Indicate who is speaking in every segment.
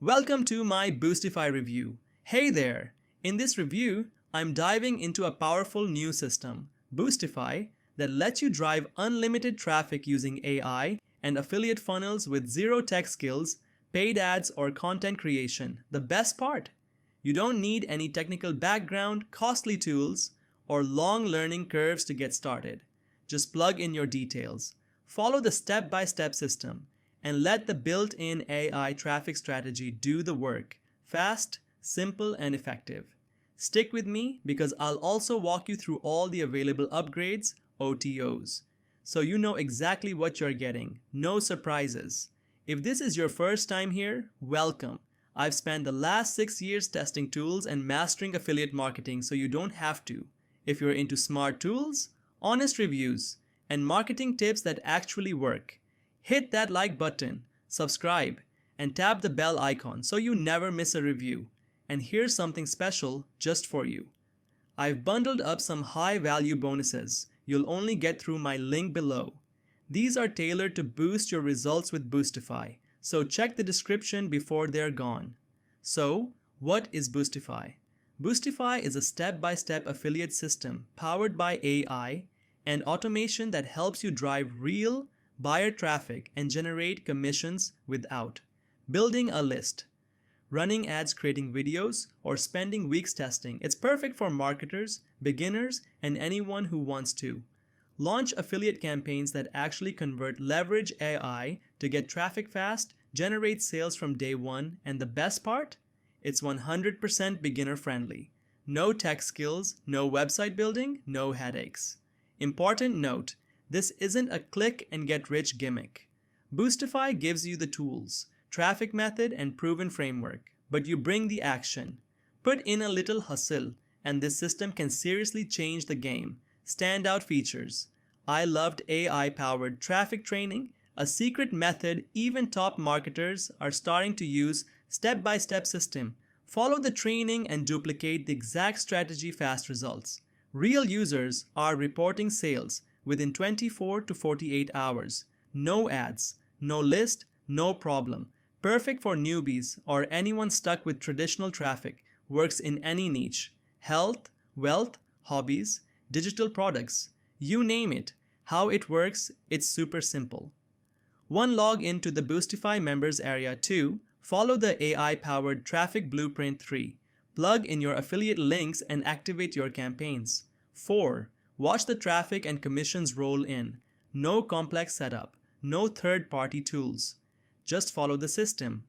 Speaker 1: Welcome to my Boostify review. Hey there! In this review, I'm diving into a powerful new system, Boostify, that lets you drive unlimited traffic using AI and affiliate funnels with zero tech skills, paid ads, or content creation. The best part? You don't need any technical background, costly tools, or long learning curves to get started. Just plug in your details, follow the step-by-step system, and let the built-in AI traffic strategy do the work. Fast, simple, and effective. Stick with me because I'll also walk you through all the available upgrades, OTOs, so you know exactly what you're getting. No surprises. If this is your first time here, welcome. I've spent the last 6 years testing tools and mastering affiliate marketing so you don't have to. If you're into smart tools, honest reviews, and marketing tips that actually work, hit that like button, subscribe, and tap the bell icon so you never miss a review. And here's something special just for you. I've bundled up some high value bonuses you'll only get through my link below. These are tailored to boost your results with Boostify, so check the description before they're gone. So, what is Boostify? Boostify is a step-by-step affiliate system powered by AI and automation that helps you drive real buyer traffic and generate commissions without building a list, running ads, creating videos, or spending weeks testing. It's perfect for marketers, beginners, and anyone who wants to launch affiliate campaigns that actually convert. Leverage AI to get traffic fast, generate sales from day one, and the best part? It's 100% beginner friendly. No tech skills, no website building, no headaches. Important note, this isn't a click and get rich gimmick. Boostify gives you the tools, traffic method, and proven framework, but you bring the action. Put in a little hustle, and this system can seriously change the game. Standout features. I loved AI-powered traffic training, a secret method even top marketers are starting to use. Step-by-step system. Follow the training and duplicate the exact strategy. Fast results. Real users are reporting sales within 24 to 48 hours. No ads, no list, no problem. Perfect for newbies or anyone stuck with traditional traffic. Works in any niche. Health, wealth, hobbies, digital products. You name it. How it works, it's super simple. 1. Log into the Boostify members area. 2. Follow the AI-powered traffic blueprint. 3. Plug in your affiliate links and activate your campaigns. 4. Watch the traffic and commissions roll in. No complex setup, no third-party tools. Just follow the system.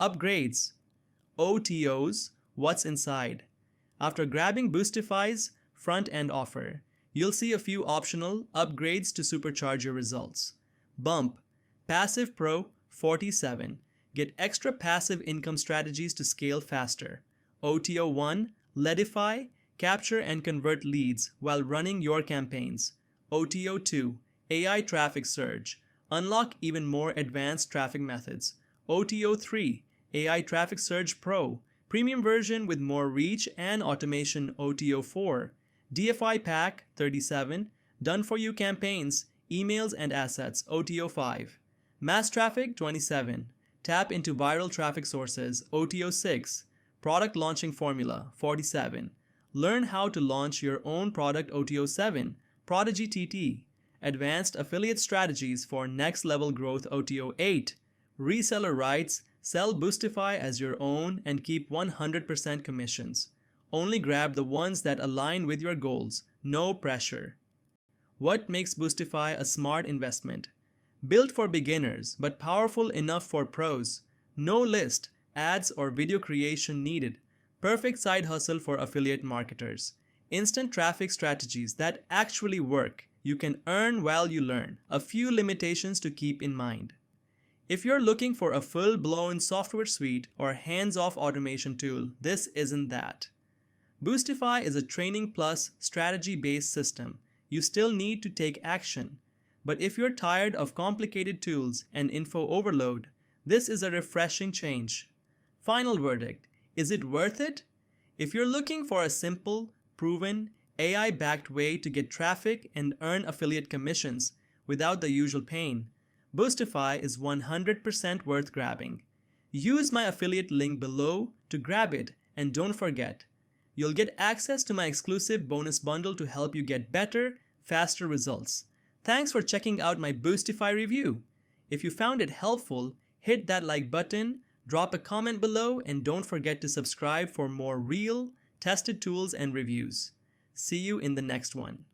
Speaker 1: Upgrades. OTOs, what's inside? After grabbing Boostify's front-end offer, you'll see a few optional upgrades to supercharge your results. Bump, Passive Pro 47. Get extra passive income strategies to scale faster. OTO 1, Leadify, capture and convert leads while running your campaigns. OTO 2, AI traffic surge, unlock even more advanced traffic methods. OTO 3, AI Traffic Surge Pro, premium version with more reach and automation. OTO 4, DFI Pack 37, done for you campaigns, emails and assets. OTO 5, Mass Traffic 27, tap into viral traffic sources. OTO 6, Product Launching Formula 47, learn how to launch your own product. OTO 7, Prodigy TT, advanced affiliate strategies for next level growth. OTO 8, reseller rights, sell Boostify as your own and keep 100% commissions. Only grab the ones that align with your goals, no pressure. What makes Boostify a smart investment? Built for beginners but powerful enough for pros. No list, ads or video creation needed. Perfect side hustle for affiliate marketers. Instant traffic strategies that actually work. You can earn while you learn. A few limitations to keep in mind. If you're looking for a full-blown software suite or hands-off automation tool, this isn't that. Boostify is a training plus strategy-based system. You still need to take action. But if you're tired of complicated tools and info overload, this is a refreshing change. Final verdict, is it worth it? If you're looking for a simple, proven, AI-backed way to get traffic and earn affiliate commissions without the usual pain, Boostify is 100% worth grabbing. Use my affiliate link below to grab it, and don't forget, you'll get access to my exclusive bonus bundle to help you get better, faster results. Thanks for checking out my Boostify review. If you found it helpful, hit that like button, drop a comment below, and don't forget to subscribe for more real, tested tools and reviews. See you in the next one.